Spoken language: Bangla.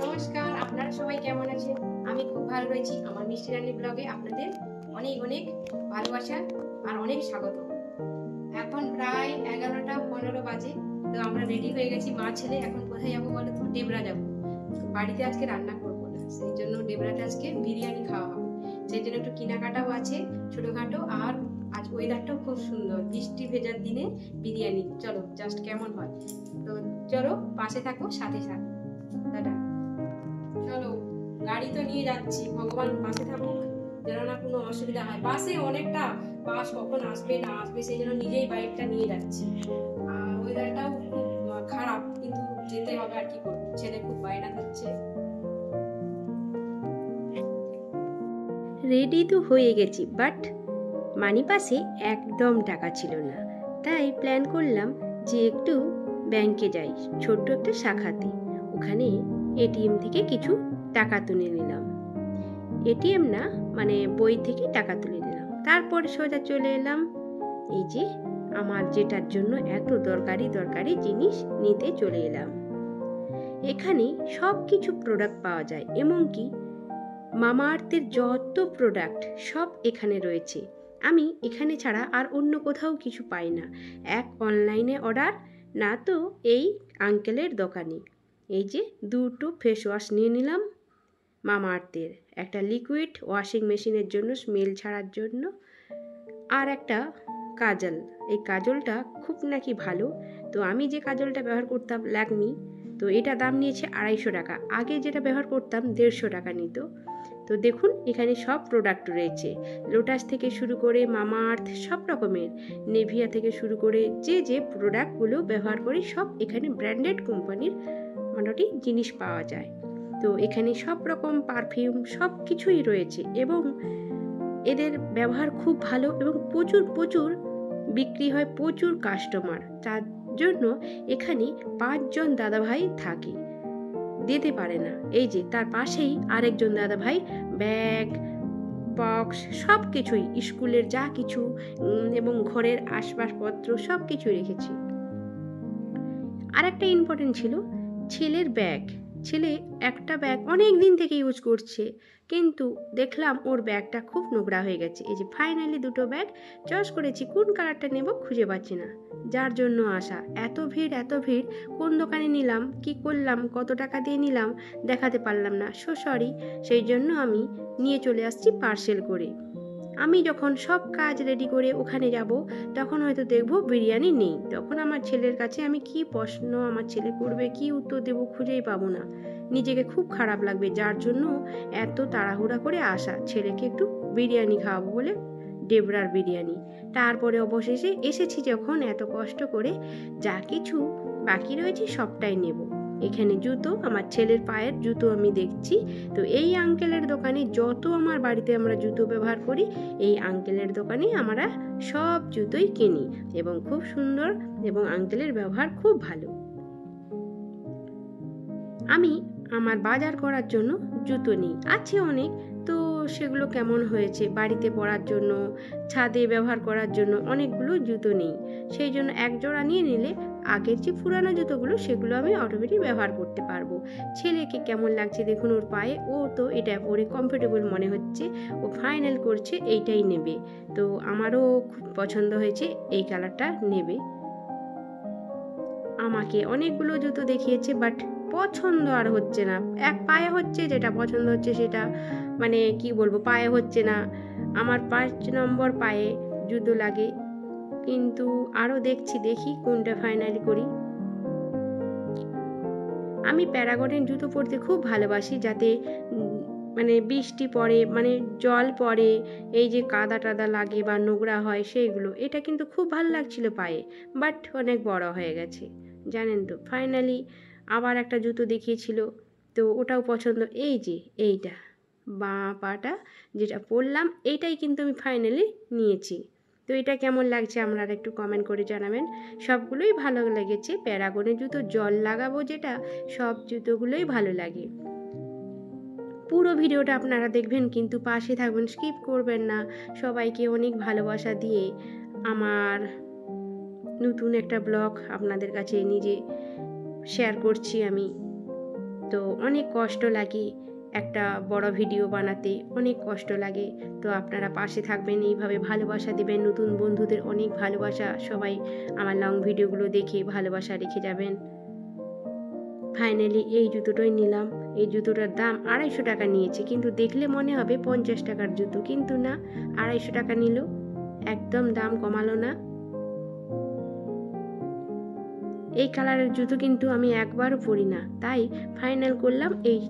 নমস্কার, আপনারা সবাই কেমন আছেন? আমি খুব ভালো রয়েছি। আমার মিষ্টি রানী ব্লগে আপনাদের অনেক অনেক ভালোবাসা আর অনেক স্বাগত। এখন প্রায় 11টা 15 বাজে। তো আমরা রেডি হয়ে গেছি মা ছেলে। এখন কোথায় যাবো বলো তো? ডেবরা যাবো। বাড়িতে আজকে রান্না করবো না, সেই জন্য ডেবরাতে আজকে বিরিয়ানি খাওয়া হবে। সেই জন্য একটু কেনাকাটাও আছে ছোটখাটো, আর আজ ওয়েদারটাও খুব সুন্দর, বৃষ্টি ভেজার দিনে বিরিয়ানি। চলো জাস্ট কেমন হয়। তো চলো, পাশে থাকো, সাথে থাকো। টাটা। চলো, গাড়ি তো নিয়ে যাচ্ছি, ভগবান পাশে থাকুক যেন না কোনো অসুবিধা হয়। বাসে অনেকটা, বাস কখন আসবে না আসবে সেই জন্য নিজেই বাইকটা নিয়ে যাচ্ছি। আর ওয়েদারটাও খুব খারাপ, কিন্তু যেতে হবে, আর কি করবো, ছেলে খুব বায়না দিচ্ছে। রেডি তো হয়ে গেছি, বাট মানি পাসে একদম টাকা ছিল না। তাই প্ল্যান করলাম যে একটু ব্যাংকে যাই, ছোট্ট একটা শাখাতে। ওখানে এটিএম থেকে কিছু টাকা তুলে নিলাম। এটিএম না, মানে বই থেকে টাকা তুলে নিলাম। তারপর সোজা চলে এলাম এই যে আমার যেটার জন্য এত দরকারি জিনিস নিতে চলে এলাম। এখানে সব কিছু প্রোডাক্ট পাওয়া যায়, এমনকি মামা আর্থের যত প্রোডাক্ট সব এখানে রয়েছে। আমি এখানে ছাড়া আর অন্য কোথাও কিছু পাই না। এক অনলাইনে অর্ডার, না তো এই আঙ্কেলের দোকানে। এই যে দুটো ফেস ওয়াশ নিয়ে নিলাম মামা আর্থের, একটা লিকুইড ওয়াশিং মেশিনের জন্য স্মেল ছাড়ার জন্য, আর একটা কাজল। এই কাজলটা খুব নাকি ভালো। তো আমি যে কাজলটা ব্যবহার করতাম ল্যাকমি, তো এটা দাম নিয়েছে 250 টাকা। আগে যেটা ব্যবহার করতাম 150 টাকা নিত। তো দেখুন এখানে সব প্রোডাক্ট রয়েছে, লোটাস থেকে শুরু করে মামা আর্থ, সব রকমের, নেভিয়া থেকে শুরু করে যে যে প্রোডাক্টগুলো ব্যবহার করি সব এখানে ব্র্যান্ডেড কোম্পানির মোটামুটি জিনিস পাওয়া যায়। তো এখানে সব রকম পারফিউম সব কিছুই রয়েছে, এবং এদের ব্যবহার খুব ভালো, এবং প্রচুর প্রচুর বিক্রি হয়, প্রচুর কাস্টমার। তার জন্য এখানে 5 জন দাদাভাই থাকে, দিতে পারে না। এই যে তার পাশেই আরেকজন দাদাভাই ব্যাগ বক্স সব কিছুই, স্কুলের যা কিছু এবং ঘরের আসবাবপত্র সব কিছু রেখেছি। আর একটা ইম্পর্টেন্ট ছিল ছেলের ব্যাগ। ছেলে একটা ব্যাগ অনেক দিন থেকে ইউজ করছে, কিন্তু দেখলাম ওর ব্যাগটা খুব নোংরা হয়ে গেছে। এই যে ফাইনালি দুটো ব্যাগ চয়েস করেছি, কোন কালারটা নেব খুঁজে পাচ্ছি না, যার জন্য আসা। এত ভিড়, কোন দোকানে নিলাম, কি করলাম, কত টাকা দিয়ে নিলাম দেখাতে পারলাম না, সো সরি। সেই জন্য আমি নিয়ে চলে আসছি পার্সেল করে। আমি যখন সব কাজ রেডি করে ওখানে যাব, তখন হয়তো দেখবো বিরিয়ানি নেই। তখন আমার ছেলের কাছে আমি কি প্রশ্ন আমার ছেলে করবে, কি উত্তর দেব খুঁজেই পাবো না। নিজেকে খুব খারাপ লাগবে, যার জন্য এত তাড়াহুড়া করে আসা, ছেলেকে একটু বিরিয়ানি খাওয়াবো বলে, ডেবরার বিরিয়ানি। তারপরে অবশেষে এসেছি যখন, এত কষ্ট করে যা কিছু বাকি রয়েছে সবটাই নেব। এখানে জুতো, আমার ছেলের পায়ের জুতো আমি দেখছি। তো এই আঙ্কেলের দোকানে যত আমার বাড়িতে আমরা জুতো ব্যবহার করি, এই আঙ্কেলের দোকানে আমরা সব জুতোই কিনি, এবং খুব সুন্দর, এবং আঙ্কেলের ব্যবহার খুব ভালো। আমি আমার বাজার করার জন্য জুতো নিই, আছে অনেক। তো সেগুলো কেমন হয়েছে, বাড়িতে পরার জন্য, ছাদে ব্যবহার করার জন্য অনেকগুলো জুতো নিই। সেই জন্য এক জোড়া নিয়ে নিলে আগের যে পুরানো জুতোগুলো সেগুলো আমি অটোমেটিক ব্যবহার করতে পারবো। ছেলেকে কেমন লাগছে দেখুন ওর পায়ে, ও তো এটা পরে কমফোর্টেবল মনে হচ্ছে, ও ফাইনাল করছে এইটাই নেবে। তো আমারও খুব পছন্দ হয়েছে, এই কালারটা নেবে। আমাকে অনেকগুলো জুতো দেখিয়েছে, বাট পছন্দ আর হচ্ছে না। এক পায়ে হচ্ছে, যেটা পছন্দ হচ্ছে সেটা, মানে কি বলবো, পায়ে হচ্ছে না। আমার 5 নম্বর পায়ে জুতো লাগে, কিন্তু আরও দেখি কোনটা ফাইনালি করি। আমি প্যারাগনের জুতো পরতে খুব ভালোবাসি, যাতে মানে বৃষ্টি পড়ে, মানে জল পড়ে, এই যে কাদা টাদা লাগে বা নোংরা হয় সেইগুলো। এটা কিন্তু খুব ভালো লাগছিল পায়ে, বাট অনেক বড় হয়ে গেছে জানেন তো। ফাইনালি আবার একটা জুতো দেখিয়েছিল, তো ওটাও পছন্দ। এই যে এইটা বাঁ পাটা যেটা পরলাম এইটাই কিন্তু আমি ফাইনালি নিয়েছি। তো এটা কেমন লাগছে আপনারা একটু কমেন্ট করে জানাবেন। সবগুলোই ভালো লেগেছে। প্যারাগনের জুতো জল লাগাবো যেটা, সব জুতোগুলোই ভালো লাগে। পুরো ভিডিওটা আপনারা দেখবেন, কিন্তু পাশে থাকবেন, স্কিপ করবেন না। সবাইকে অনেক ভালোবাসা দিয়ে আমার নতুন একটা ব্লগ আপনাদের কাছে নিজে শেয়ার করছি আমি। তো অনেক কষ্ট লাগে একটা বড় ভিডিও বানাতে, অনেক কষ্ট লাগে। তো আপনারা পাশে থাকবেন, এইভাবে ভালোবাসা দেবেন। নতুন বন্ধুদের অনেক ভালোবাসা, সবাই আমার লং ভিডিওগুলো দেখে ভালোবাসা রেখে যাবেন। ফাইনালি এই জুতোটাই নিলাম। এই জুতোটার দাম 250 টাকা নিয়েছে, কিন্তু দেখলে মনে হবে 50 টাকার জুতো, কিন্তু না, 250 টাকা নিল, একদম দাম কমালো না। এই কালারের জুতো কিন্তু আমি একবারও পরি না, তাই ফাইনাল করলাম এই